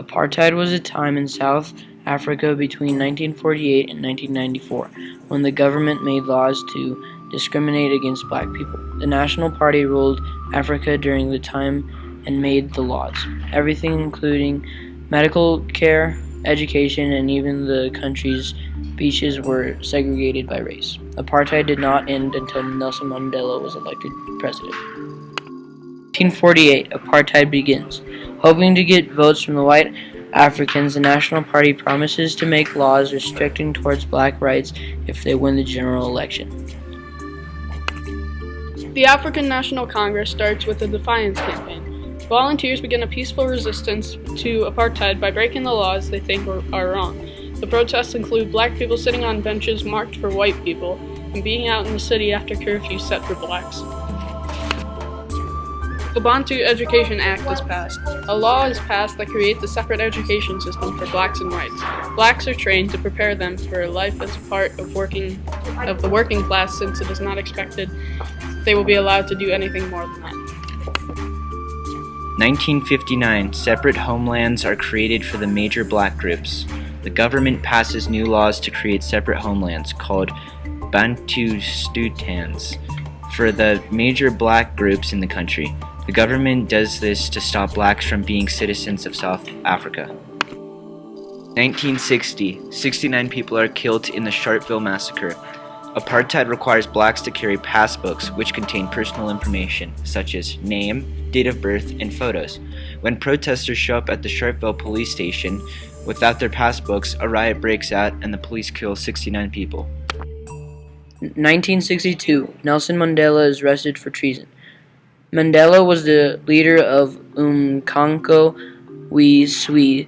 Apartheid was a time in South Africa between 1948 and 1994 when the government made laws to discriminate against black people. The National Party ruled Africa during the time and made the laws. Everything including medical care, education, and even the country's beaches were segregated by race. Apartheid did not end until Nelson Mandela was elected president. 1948, apartheid begins. Hoping to get votes from the white Africans, the National Party promises to make laws restricting towards black rights if they win the general election. The African National Congress starts with a defiance campaign. Volunteers begin a peaceful resistance to apartheid by breaking the laws they think are wrong. The protests include black people sitting on benches marked for white people and being out in the city after curfew set for blacks. The Bantu Education Act is passed. A law is passed that creates a separate education system for blacks and whites. Blacks are trained to prepare them for life as part of the working class, since it is not expected they will be allowed to do anything more than that. 1959, separate homelands are created for the major black groups. The government passes new laws to create separate homelands called Bantustans for the major black groups in the country. The government does this to stop blacks from being citizens of South Africa. 1960, 69 people are killed in the Sharpeville massacre. Apartheid requires blacks to carry passbooks which contain personal information such as name, date of birth, and photos. When protesters show up at the Sharpeville police station without their passbooks, a riot breaks out and the police kill 69 people. 1962, Nelson Mandela is arrested for treason. Mandela was the leader of Umkhonto we Sizwe,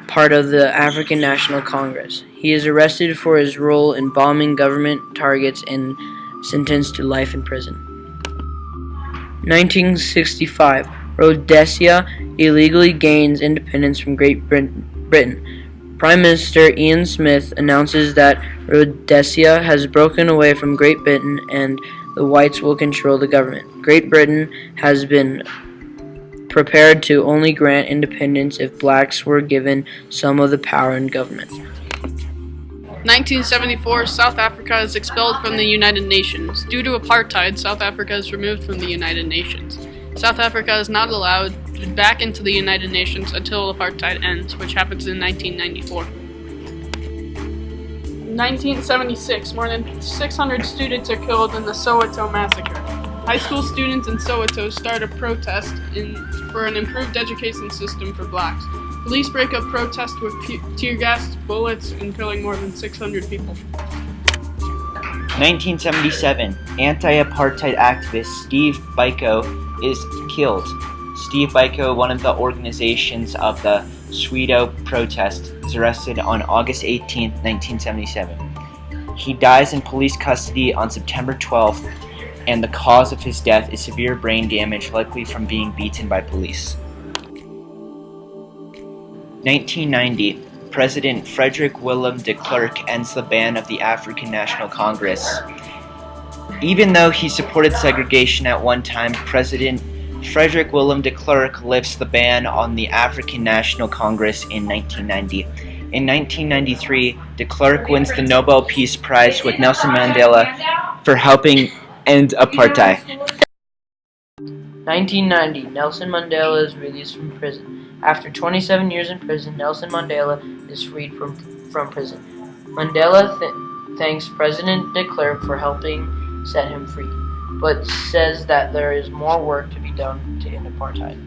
part of the African National Congress. He is arrested for his role in bombing government targets and sentenced to life in prison. 1965, Rhodesia illegally gains independence from Great Britain. Prime Minister Ian Smith announces that Rhodesia has broken away from Great Britain and the whites will control the government. Great Britain has been prepared to only grant independence if blacks were given some of the power in government. 1974, South Africa is expelled from the United Nations. Due to apartheid, South Africa is removed from the United Nations. South Africa is not allowed back into the United Nations until apartheid ends, which happens in 1994. 1976, more than 600 students are killed in the Soweto massacre. High school students in Soweto start a protest for an improved education system for blacks. Police break up protests with tear gas, bullets, and killing more than 600 people. 1977, anti-apartheid activist Steve Biko is killed. Steve Biko, one of the organizations of the Soweto protest, is arrested on August 18, 1977. He dies in police custody on September 12th, and the cause of his death is severe brain damage, likely from being beaten by police. 1990, President Frederick Willem de Klerk ends the ban of the African National Congress. Even though he supported segregation at one time, President Frederick Willem de Klerk lifts the ban on the African National Congress in 1990. In 1993, de Klerk wins the Nobel Peace Prize with Nelson Mandela for helping end apartheid. 1990, Nelson Mandela is released from prison. After 27 years in prison, Nelson Mandela is freed from prison. Mandela thanks President de Klerk for helping set him free, but says that there is more work to be done to end apartheid.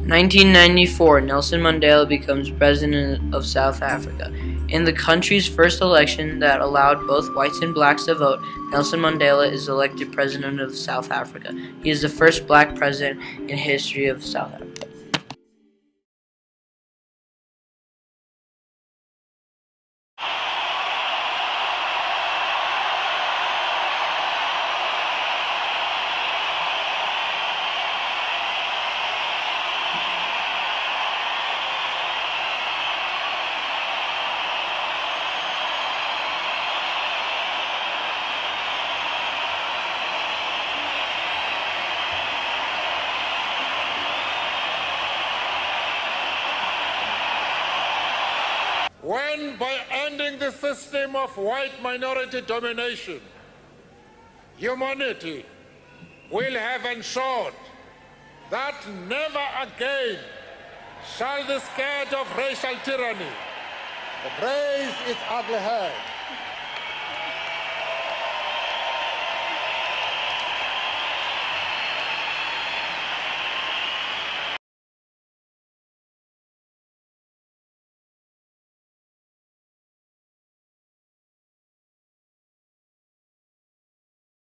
1994, Nelson Mandela becomes president of South Africa. In the country's first election that allowed both whites and blacks to vote, Nelson Mandela is elected president of South Africa. He is the first black president in history of South Africa. when by ending the system of white minority domination, humanity will have ensured that never again shall the scourge of racial tyranny raise its ugly head